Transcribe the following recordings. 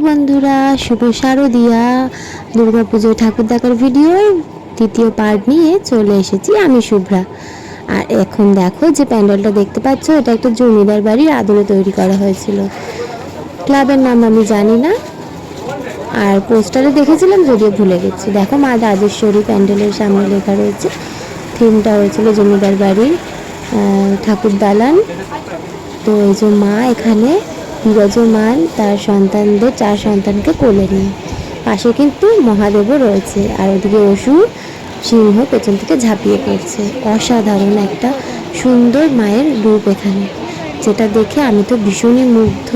বন্ধুরা, শুভ শারদিয়া। দুর্গাপুজোয় ঠাকুর দেখার ভিডিওর দ্বিতীয় পার্ট নিয়ে চলে এসেছি আমি শুভ্রা। আর এখন দেখো যে প্যান্ডেলটা দেখতে পাচ্ছ, এটা একটা জমিদার বাড়ির আদলে তৈরি করা হয়েছিল। ক্লাবের নাম আমি জানি না, আর পোস্টারে দেখেছিলাম যদিও ভুলে গেছি। দেখো মা রাজেশ্বরী প্যান্ডেলের সামনে লেখা রয়েছে। থিমটা হয়েছিল জমিদার বাড়ির ঠাকুর দালান। তো এই যে মা এখানে বিরাজমান তার সন্তানদের, 4 সন্তানকে কোলে নিয়ে। পাশে কিন্তু মহাদেবও রয়েছে, আর ওদিকে অসুর সিংহ পেছন থেকে ঝাঁপিয়ে পড়ছে। অসাধারণ একটা সুন্দর মায়ের রূপ এখানে, যেটা দেখে আমি তো ভীষণই মুগ্ধ।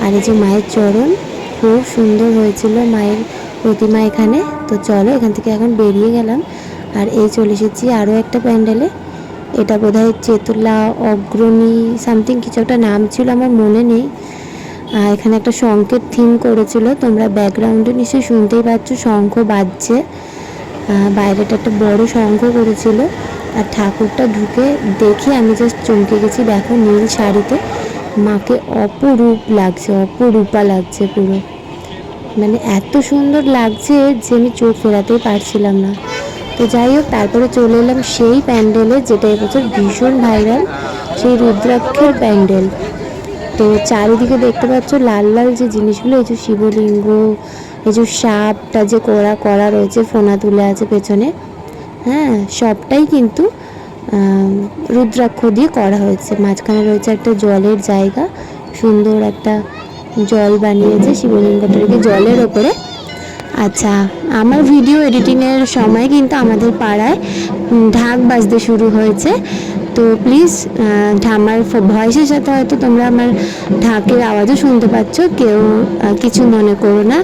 আর এই যে মায়ের চরণ, খুব সুন্দর হয়েছিল মায়ের প্রতিমা এখানে। তো চলো এখান থেকে এখন বেরিয়ে গেলাম, আর এই চলে এসেছি আরও একটা প্যান্ডেলে। এটা বোধহয় চেতলা অগ্রণী সামথিং কিছু একটা নাম ছিল, আমার মনে নেই। এখানে একটা শঙ্খের থিম করেছিল, তোমরা ব্যাকগ্রাউন্ডে নিশ্চয়ই শুনতেই পাচ্ছ শঙ্খ বাজছে। বাইরেটা একটা বড় শঙ্খ করেছিল। আর ঠাকুরটা ঢুকে দেখে আমি জাস্ট চমকে গেছি। দেখো নীল শাড়িতে মাকে অপরূপ লাগছে, অপরূপা লাগছে পুরো, মানে এত সুন্দর লাগছে যে আমি চোখ ফেরাতেই পারছিলাম না। তো যাই হোক, তারপরে চলে এলাম সেই প্যান্ডেলে যেটা এবছর ভীষণ ভাইরাল, সেই রুদ্রাক্ষের প্যান্ডেল। তো চারিদিকে দেখতে পাচ্ছ লাল লাল যে জিনিসগুলো, এই যে শিবলিঙ্গ, এই যে সাপটা যে করা করা রয়েছে, ফোনা তুলে আছে পেছনে, হ্যাঁ সবটাই কিন্তু রুদ্রাক্ষ দিয়ে করা হয়েছে। মাঝখানে রয়েছে একটা জলের জায়গা, সুন্দর একটা জল বানিয়েছে শিবলিঙ্গটাকে জলের ওপরে। আচ্ছা, আমার ভিডিও এডিটিংয়ের সময় কিন্তু আমাদের পাড়ায় ঢাক বাজতে শুরু হয়েছে। তো প্লিজ আমার ভয়েসের সাথে হয়তো তোমরা আমার ঢাকের আওয়াজও শুনতে পাচ্ছ, কেউ কিছু মনে করো না।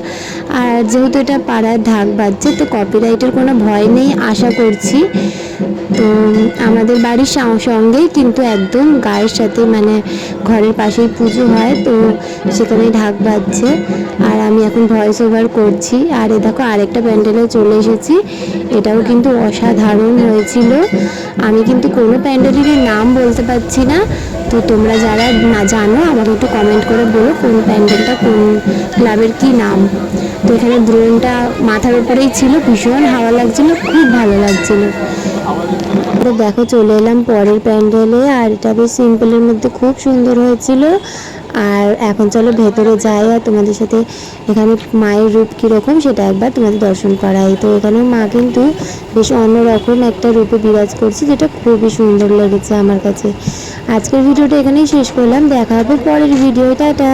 আর যেহেতু এটা পাড়ায় ঢাক বাজছে, তো কপিরাইটের কোনো ভয় নেই আশা করছি। তো আমাদের বাড়ির সঙ্গেই কিন্তু একদম গায়ের সাথে, মানে ঘরের পাশেই পুজো হয়, তো সেখানেই ঢাক বাজছে। আর আমি এখন ভয়েস ওভার করছি। আর এ দেখো আরেকটা প্যান্ডেলে চলে এসেছি, এটাও কিন্তু অসাধারণ হয়েছিল। আমি কিন্তু কোনো প্যান্ডেলের নাম বলতে পারছি না, তো তোমরা যারা না জানো আমাকে একটু কমেন্ট করে বলো কোন প্যান্ডেলটা কোন ক্লাবের কি নাম। তো এখানে ড্রোনটা মাথার উপরেই ছিল, ভীষণ হাওয়া লাগছিল, খুব ভালো লাগছিল। তো দেখো চলে এলাম পরের প্যান্ডেলে, আর এটা বেশ সিম্পলের মধ্যে খুব সুন্দর হয়েছিল। আর এখন চলো ভেতরে যাই, আর তোমাদের সাথে এখানে মায়ের রূপ কীরকম সেটা একবার তোমাদের দর্শন করাই। তো এখানে মা কিন্তু বেশ অন্যরকম একটা রূপে বিরাজ করছে, যেটা খুবই সুন্দর লেগেছে আমার কাছে। আজকের ভিডিওটা এখানেই শেষ করলাম, দেখা হবে পরের ভিডিও, টাটা।